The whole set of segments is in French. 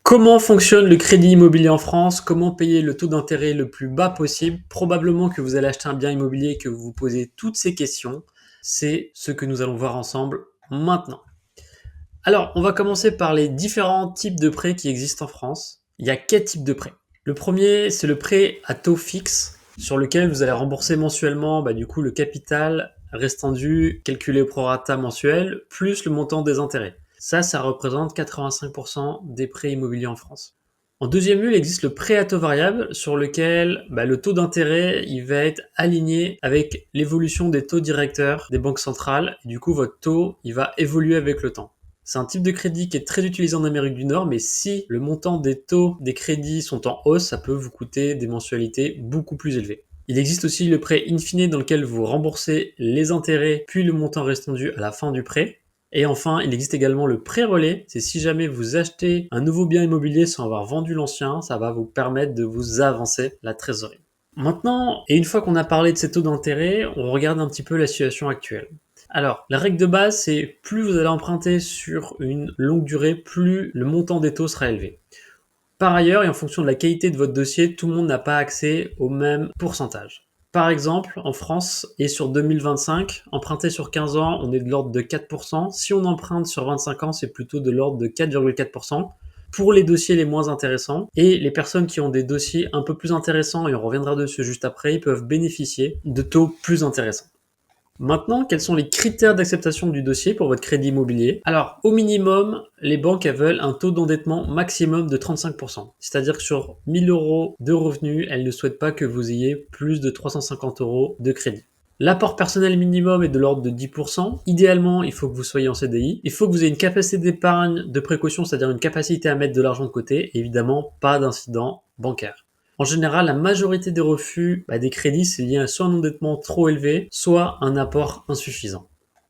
Comment fonctionne le crédit immobilier en France? Comment payer le taux d'intérêt le plus bas possible? Probablement que vous allez acheter un bien immobilier et que vous vous posez toutes ces questions. C'est ce que nous allons voir ensemble maintenant. Alors, on va commencer par les différents types de prêts qui existent en France. Il y a 4 types de prêts. Le premier, c'est le prêt à taux fixe sur lequel vous allez rembourser mensuellement du coup le capital restant dû calculé au prorata mensuel plus le montant des intérêts. Ça représente 85% des prêts immobiliers en France. En deuxième lieu, il existe le prêt à taux variable sur lequel le taux d'intérêt il va être aligné avec l'évolution des taux directeurs des banques centrales. Et du coup, votre taux il va évoluer avec le temps. C'est un type de crédit qui est très utilisé en Amérique du Nord, mais si le montant des taux des crédits sont en hausse, ça peut vous coûter des mensualités beaucoup plus élevées. Il existe aussi le prêt in fine dans lequel vous remboursez les intérêts puis le montant restant dû à la fin du prêt. Et enfin, il existe également le prêt relais. C'est si jamais vous achetez un nouveau bien immobilier sans avoir vendu l'ancien, ça va vous permettre de vous avancer la trésorerie. Maintenant, et une fois qu'on a parlé de ces taux d'intérêt, on regarde un petit peu la situation actuelle. Alors, la règle de base, c'est plus vous allez emprunter sur une longue durée, plus le montant des taux sera élevé. Par ailleurs, et en fonction de la qualité de votre dossier, tout le monde n'a pas accès au même pourcentage. Par exemple, en France et sur 2025, emprunter sur 15 ans, on est de l'ordre de 4%. Si on emprunte sur 25 ans, c'est plutôt de l'ordre de 4,4% pour les dossiers les moins intéressants. Et les personnes qui ont des dossiers un peu plus intéressants, et on reviendra dessus juste après, ils peuvent bénéficier de taux plus intéressants. Maintenant, quels sont les critères d'acceptation du dossier pour votre crédit immobilier? Alors, au minimum, les banques elles veulent un taux d'endettement maximum de 35%. C'est-à-dire que sur 1000 euros de revenus, elles ne souhaitent pas que vous ayez plus de 350 euros de crédit. L'apport personnel minimum est de l'ordre de 10%. Idéalement, il faut que vous soyez en CDI. Il faut que vous ayez une capacité d'épargne de précaution, c'est-à-dire une capacité à mettre de l'argent de côté. Et évidemment, pas d'incident bancaire. En général, la majorité des refus des crédits, c'est lié à soit un endettement trop élevé, soit un apport insuffisant.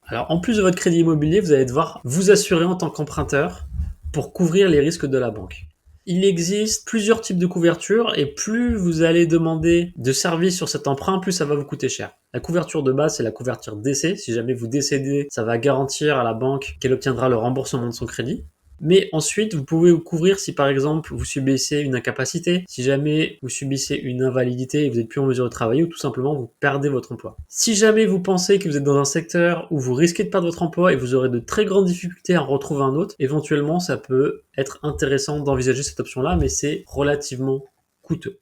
Alors, en plus de votre crédit immobilier, vous allez devoir vous assurer en tant qu'emprunteur pour couvrir les risques de la banque. Il existe plusieurs types de couverture et plus vous allez demander de services sur cet emprunt, plus ça va vous coûter cher. La couverture de base, c'est la couverture décès. Si jamais vous décédez, ça va garantir à la banque qu'elle obtiendra le remboursement de son crédit. Mais ensuite, vous pouvez vous couvrir si par exemple vous subissez une incapacité, si jamais vous subissez une invalidité et vous n'êtes plus en mesure de travailler ou tout simplement vous perdez votre emploi. Si jamais vous pensez que vous êtes dans un secteur où vous risquez de perdre votre emploi et vous aurez de très grandes difficultés à en retrouver un autre, éventuellement ça peut être intéressant d'envisager cette option-là, mais c'est relativement coûteux.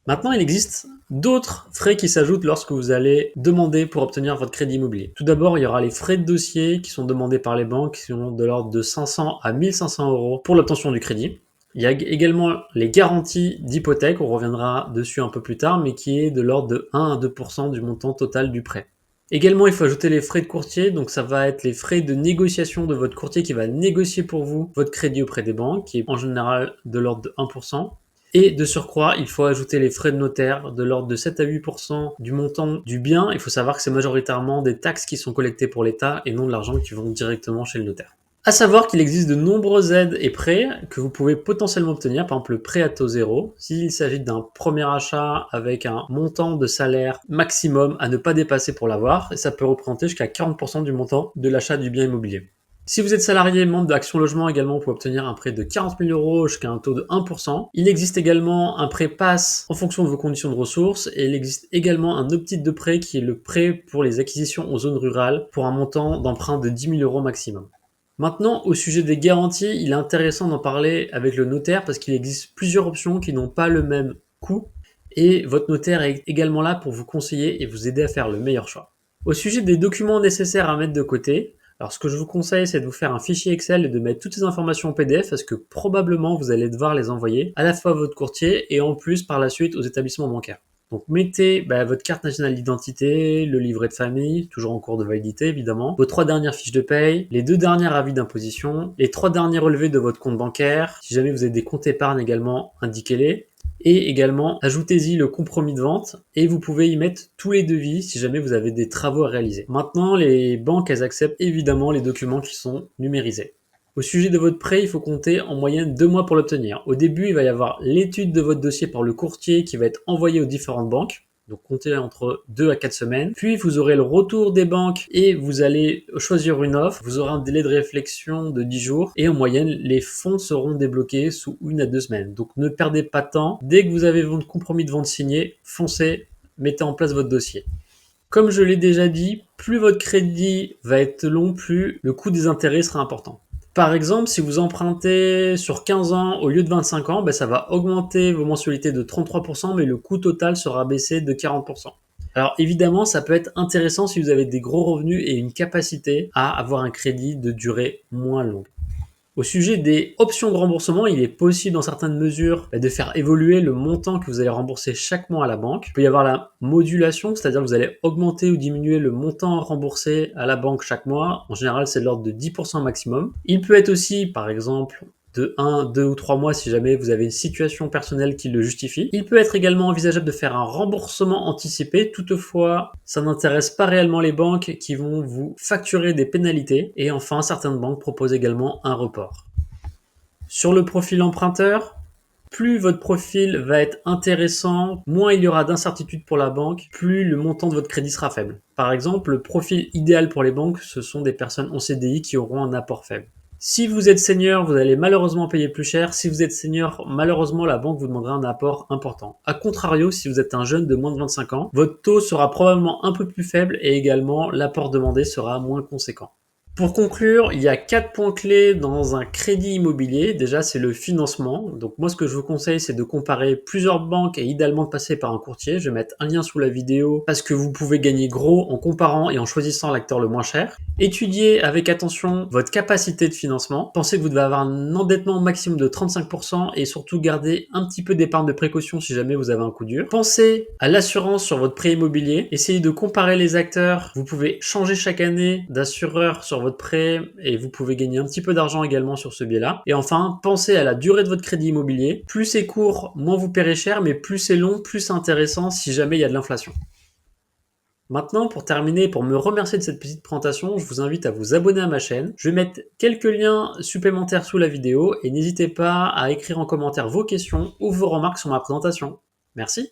Maintenant, il existe d'autres frais qui s'ajoutent lorsque vous allez demander pour obtenir votre crédit immobilier. Tout d'abord, il y aura les frais de dossier qui sont demandés par les banques, qui sont de l'ordre de 500 à 1500 euros pour l'obtention du crédit. Il y a également les garanties d'hypothèque, on reviendra dessus un peu plus tard, mais qui est de l'ordre de 1 à 2% du montant total du prêt. Également, il faut ajouter les frais de courtier, donc ça va être les frais de négociation de votre courtier qui va négocier pour vous votre crédit auprès des banques, qui est en général de l'ordre de 1%. Et de surcroît, il faut ajouter les frais de notaire de l'ordre de 7 à 8% du montant du bien. Il faut savoir que c'est majoritairement des taxes qui sont collectées pour l'État et non de l'argent qui vont directement chez le notaire. À savoir qu'il existe de nombreuses aides et prêts que vous pouvez potentiellement obtenir, par exemple le prêt à taux zéro, s'il s'agit d'un premier achat avec un montant de salaire maximum à ne pas dépasser pour l'avoir, et ça peut représenter jusqu'à 40% du montant de l'achat du bien immobilier. Si vous êtes salarié, membre d'Action Logement également, vous pouvez obtenir un prêt de 40 000 euros jusqu'à un taux de 1%. Il existe également un prêt passe en fonction de vos conditions de ressources et il existe également un autre type de prêt qui est le prêt pour les acquisitions en zone rurale pour un montant d'emprunt de 10 000 euros maximum. Maintenant, au sujet des garanties, il est intéressant d'en parler avec le notaire parce qu'il existe plusieurs options qui n'ont pas le même coût et votre notaire est également là pour vous conseiller et vous aider à faire le meilleur choix. Au sujet des documents nécessaires à mettre de côté, alors ce que je vous conseille, c'est de vous faire un fichier Excel et de mettre toutes ces informations en PDF parce que probablement vous allez devoir les envoyer à la fois à votre courtier et en plus par la suite aux établissements bancaires. Donc mettez votre carte nationale d'identité, le livret de famille, toujours en cours de validité évidemment, vos 3 dernières fiches de paye, les 2 derniers avis d'imposition, les 3 derniers relevés de votre compte bancaire, si jamais vous avez des comptes épargne également, indiquez-les. Et également, ajoutez-y le compromis de vente et vous pouvez y mettre tous les devis si jamais vous avez des travaux à réaliser. Maintenant, les banques, elles acceptent évidemment les documents qui sont numérisés. Au sujet de votre prêt, il faut compter en moyenne 2 mois pour l'obtenir. Au début, il va y avoir l'étude de votre dossier par le courtier qui va être envoyé aux différentes banques. Donc comptez entre 2 à 4 semaines. Puis vous aurez le retour des banques et vous allez choisir une offre. Vous aurez un délai de réflexion de 10 jours et en moyenne, les fonds seront débloqués sous 1 à 2 semaines. Donc ne perdez pas de temps. Dès que vous avez votre compromis de vente signé, foncez, mettez en place votre dossier. Comme je l'ai déjà dit, plus votre crédit va être long, plus le coût des intérêts sera important. Par exemple, si vous empruntez sur 15 ans au lieu de 25 ans, ça va augmenter vos mensualités de 33%, mais le coût total sera baissé de 40%. Alors évidemment, ça peut être intéressant si vous avez des gros revenus et une capacité à avoir un crédit de durée moins longue. Au sujet des options de remboursement, il est possible dans certaines mesures de faire évoluer le montant que vous allez rembourser chaque mois à la banque. Il peut y avoir la modulation, c'est-à-dire que vous allez augmenter ou diminuer le montant remboursé à la banque chaque mois. En général, c'est de l'ordre de 10% maximum. Il peut être aussi, par exemple, de 1, 2 ou 3 mois si jamais vous avez une situation personnelle qui le justifie. Il peut être également envisageable de faire un remboursement anticipé. Toutefois, ça n'intéresse pas réellement les banques qui vont vous facturer des pénalités. Et enfin, certaines banques proposent également un report. Sur le profil emprunteur, plus votre profil va être intéressant, moins il y aura d'incertitudes pour la banque, plus le montant de votre crédit sera faible. Par exemple, le profil idéal pour les banques, ce sont des personnes en CDI qui auront un apport faible. Si vous êtes senior, vous allez malheureusement payer plus cher. Si vous êtes senior, malheureusement, la banque vous demandera un apport important. A contrario, si vous êtes un jeune de moins de 25 ans, votre taux sera probablement un peu plus faible et également l'apport demandé sera moins conséquent. Pour conclure, il y a 4 points clés dans un crédit immobilier. Déjà, c'est le financement. Donc moi, ce que je vous conseille, c'est de comparer plusieurs banques et idéalement de passer par un courtier. Je vais mettre un lien sous la vidéo parce que vous pouvez gagner gros en comparant et en choisissant l'acteur le moins cher. Étudiez avec attention votre capacité de financement. Pensez que vous devez avoir un endettement maximum de 35% et surtout garder un petit peu d'épargne de précaution si jamais vous avez un coup dur. Pensez à l'assurance sur votre prêt immobilier. Essayez de comparer les acteurs. Vous pouvez changer chaque année d'assureur sur votre prêt et vous pouvez gagner un petit peu d'argent également sur ce biais-là. Et enfin, pensez à la durée de votre crédit immobilier. Plus c'est court, moins vous paierez cher, mais plus c'est long, plus c'est intéressant si jamais il y a de l'inflation. Maintenant, pour terminer, pour me remercier de cette petite présentation, je vous invite à vous abonner à ma chaîne. Je vais mettre quelques liens supplémentaires sous la vidéo et n'hésitez pas à écrire en commentaire vos questions ou vos remarques sur ma présentation. Merci.